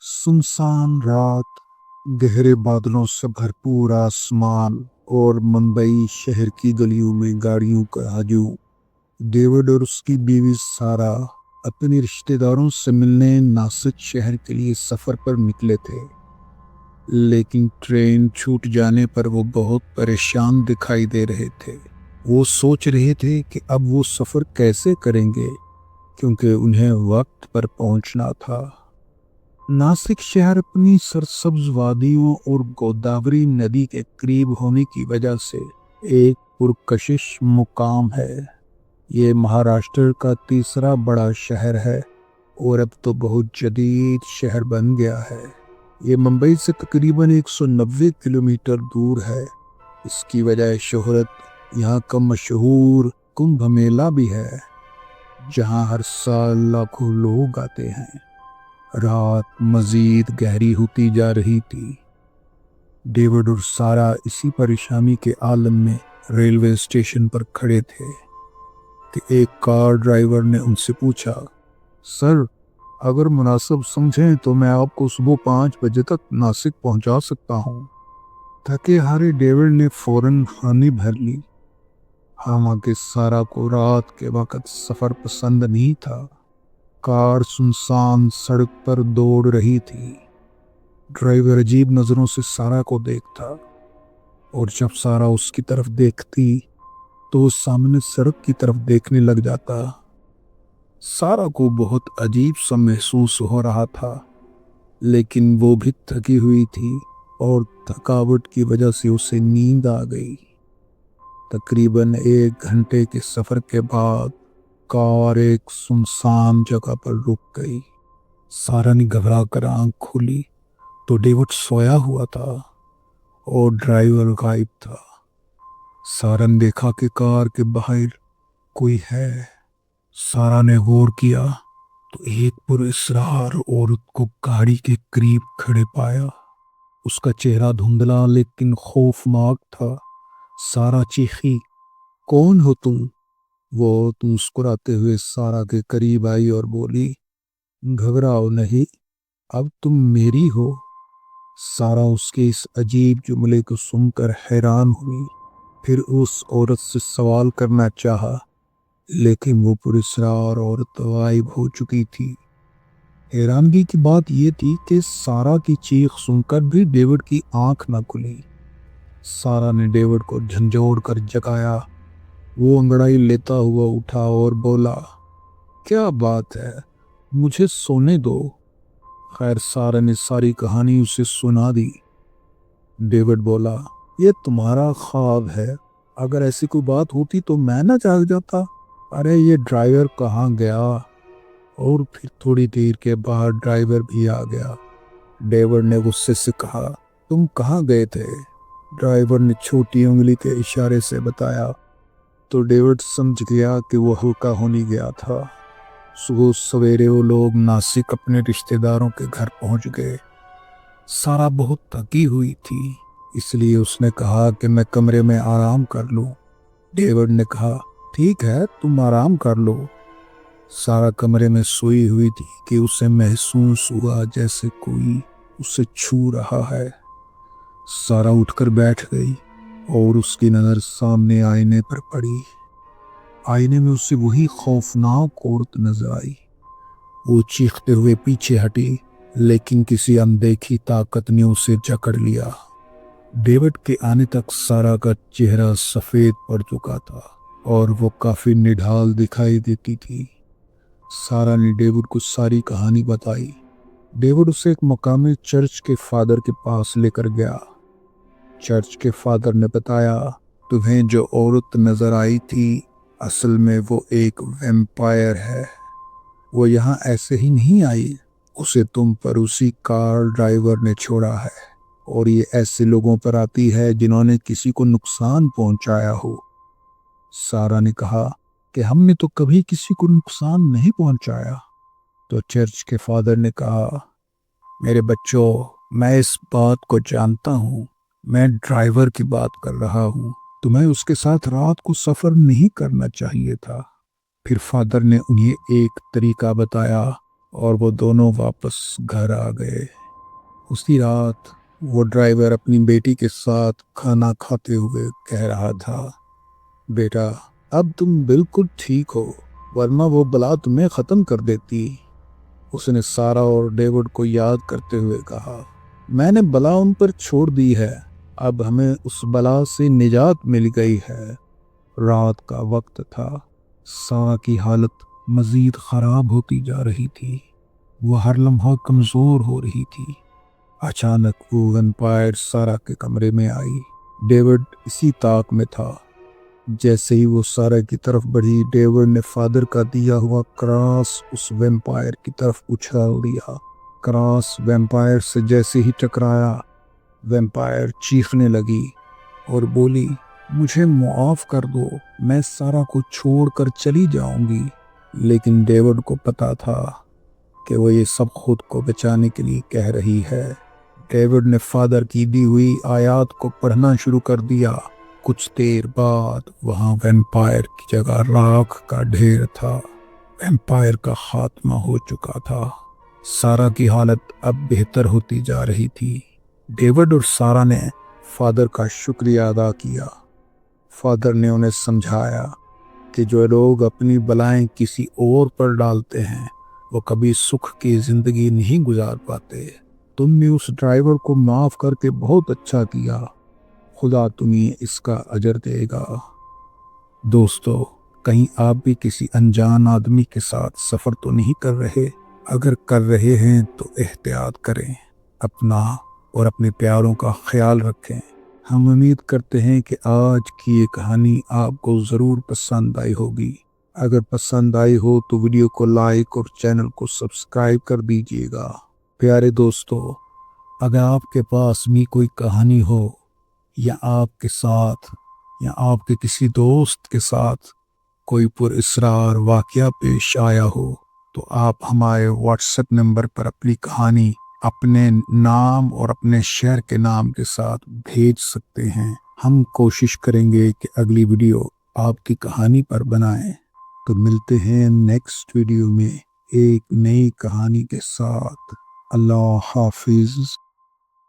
सुनसान रात, गहरे बादलों से भरपूर आसमान और मुंबई शहर की गलियों में गाड़ियों का हजूम। डेविड और उसकी बीवी सारा अपने रिश्तेदारों से मिलने नासिक शहर के लिए सफर पर निकले थे, लेकिन ट्रेन छूट जाने पर वो बहुत परेशान दिखाई दे रहे थे। वो सोच रहे थे कि अब वो सफर कैसे करेंगे, क्योंकि उन्हें वक्त पर पहुंचना था। नासिक शहर अपनी सरसब्ज वादियों और गोदावरी नदी के करीब होने की वजह से एक पुरकशिश मुकाम है। ये महाराष्ट्र का तीसरा बड़ा शहर है और अब तो बहुत जदीद शहर बन गया है। ये मुंबई से तकरीबन 190 किलोमीटर दूर है। इसकी वजह शोहरत यहाँ का मशहूर कुंभ मेला भी है, जहाँ हर साल लाखों लोग आते हैं। रात मजीद गहरी होती जा रही थी। डेविड और सारा इसी परेशानी के आलम में रेलवे स्टेशन पर खड़े थे कि एक कार ड्राइवर ने उनसे पूछा, सर, अगर मुनासिब समझें तो मैं आपको सुबह 5 बजे तक नासिक पहुंचा सकता हूं। थके हारे डेविड ने फौरन हामी भर ली। हालांकि सारा को रात के वक्त सफर पसंद नहीं था। कार सुनसान सड़क पर दौड़ रही थी। ड्राइवर अजीब नजरों से सारा को देखता और जब सारा उसकी तरफ देखती तो वो सामने सड़क की तरफ देखने लग जाता। सारा को बहुत अजीब सा महसूस हो रहा था, लेकिन वो भी थकी हुई थी और थकावट की वजह से उसे नींद आ गई। तकरीबन 1 घंटे के सफर के बाद कार एक सुनसान जगह पर रुक गई। सारा ने घबरा कर आंख खोली तो डेविड सोया हुआ था और ड्राइवर गायब था। सारा ने देखा कि कार के बाहर कोई है। सारा ने गौर किया तो एक पुरअसरार औरत को गाड़ी के करीब खड़े पाया। उसका चेहरा धुंधला लेकिन खौफनाक था। सारा चीखी, कौन हो तुम? वो मुस्कुराते हुए सारा के करीब आई और बोली, घबराओ नहीं, अब तुम मेरी हो। सारा उसके इस अजीब जुमले को सुनकर हैरान हुई। फिर उस औरत से सवाल करना चाहा, लेकिन वो पुरस्कार औरत गायब हो चुकी थी। हैरानगी की बात यह थी कि सारा की चीख सुनकर भी डेविड की आंख न खुली। सारा ने डेविड को झंझोड़ कर जगाया। वो अंगड़ाई लेता हुआ उठा और बोला, क्या बात है, मुझे सोने दो। खैर, सारा ने सारी कहानी उसे सुना दी। डेविड बोला, ये तुम्हारा ख्वाब है, अगर ऐसी कोई बात होती तो मैं ना जाग जाता। अरे ये ड्राइवर कहाँ गया? और फिर थोड़ी देर के बाद ड्राइवर भी आ गया। डेविड ने गुस्से से कहा, तुम कहाँ गए थे? ड्राइवर ने छोटी उंगली के इशारे से बताया। तो डेविड समझ गया कि वो हल्का होने गया था। सुबह सवेरे वो लोग नासिक अपने रिश्तेदारों के घर पहुंच गए। सारा बहुत थकी हुई थी, इसलिए उसने कहा कि मैं कमरे में आराम कर लूं। डेविड ने कहा, ठीक है, तुम आराम कर लो। सारा कमरे में सोई हुई थी कि उसे महसूस हुआ जैसे कोई उसे छू रहा है। सारा उठकर बैठ गई और उसकी नजर सामने आईने पर पड़ी। आईने में उसे वही खौफनाक औरत नजर आई। वो चीखते हुए पीछे हटी, लेकिन किसी अनदेखी ताकत ने उसे जकड़ लिया। डेविड के आने तक सारा का चेहरा सफेद पड़ चुका था और वो काफी निढाल दिखाई देती थी। सारा ने डेविड को सारी कहानी बताई। डेविड उसे एक मकामी चर्च के फादर के पास लेकर गया। चर्च के फादर ने बताया, तुम्हें जो औरत नजर आई थी, असल में वो एक वैम्पायर है। वो यहाँ ऐसे ही नहीं आई, उसे तुम पर उसी कार ड्राइवर ने छोड़ा है और ये ऐसे लोगों पर आती है जिन्होंने किसी को नुकसान पहुंचाया हो। सारा ने कहा कि हमने तो कभी किसी को नुकसान नहीं पहुंचाया। तो चर्च के फादर ने कहा, मेरे बच्चों, मैं इस बात को जानता हूँ, मैं ड्राइवर की बात कर रहा हूँ। तुम्हें उसके साथ रात को सफर नहीं करना चाहिए था। फिर फादर ने उन्हें एक तरीका बताया اور وہ دونوں واپس گھر آ گئے۔ اسی رات وہ ڈرائیور اپنی بیٹی کے ساتھ کھانا کھاتے ہوئے کہہ رہا تھا، بیٹا اب تم بالکل ٹھیک ہو، ورنہ وہ بلا تمہیں ختم کر دیتی۔ اس نے سارا اور ڈیوڈ کو یاد کرتے ہوئے کہا، میں نے بلا ان پر چھوڑ دی ہے، اب ہمیں اس بلا سے نجات مل گئی ہے۔ رات کا وقت تھا، سارا کی حالت مزید خراب ہوتی جا رہی تھی، وہ ہر لمحہ کمزور ہو رہی تھی۔ اچانک وہ ویمپائر سارا کے کمرے میں آئی۔ ڈیوڈ اسی طاق میں تھا۔ جیسے ہی وہ سارا کی طرف بڑھی، ڈیوڈ نے فادر کا دیا ہوا کراس اس ویمپائر کی طرف اچھال دیا۔ کراس ویمپائر سے جیسے ہی ٹکرایا، ویمپائر چیخنے لگی اور بولی، مجھے معاف کر دو، میں سارا کو چھوڑ کر چلی جاؤں گی۔ لیکن ڈیوڈ کو پتا تھا کہ وہ یہ سب خود کو بچانے کے لیے کہہ رہی ہے۔ ڈیوڈ نے فادر کی دی ہوئی آیات کو پڑھنا شروع کر دیا۔ کچھ دیر بعد وہاں ویمپائر کی جگہ راکھ کا ڈھیر تھا۔ ویمپائر کا خاتمہ ہو چکا تھا۔ سارا کی حالت اب بہتر ہوتی جا رہی تھی۔ ڈیوڈ اور سارا نے فادر کا شکریہ ادا کیا۔ فادر نے انہیں سمجھایا کہ جو لوگ اپنی بلائیں کسی اور پر ڈالتے ہیں وہ کبھی سکھ کی زندگی نہیں گزار پاتے۔ تم نے اس ڈرائیور کو معاف کر کے بہت اچھا کیا، خدا تمہیں اس کا اجر دے گا۔ دوستو، کہیں آپ بھی کسی انجان آدمی کے ساتھ سفر تو نہیں کر رہے؟ اگر کر رہے ہیں تو احتیاط کریں، اپنا اور اپنے پیاروں کا خیال رکھیں۔ ہم امید کرتے ہیں کہ آج کی یہ کہانی آپ کو ضرور پسند آئی ہوگی۔ اگر پسند آئی ہو تو ویڈیو کو لائک اور چینل کو سبسکرائب کر دیجیے گا۔ پیارے دوستو، اگر آپ کے پاس بھی کوئی کہانی ہو یا آپ کے ساتھ یا آپ کے کسی دوست کے ساتھ کوئی پر اسرار واقعہ پیش آیا ہو تو آپ ہمارے واٹس ایپ نمبر پر اپنی کہانی اپنے نام اور اپنے شہر کے نام کے ساتھ بھیج سکتے ہیں۔ ہم کوشش کریں گے کہ اگلی ویڈیو آپ کی کہانی پر بنائیں۔ تو ملتے ہیں نیکسٹ ویڈیو میں ایک نئی کہانی کے ساتھ۔ اللہ حافظ۔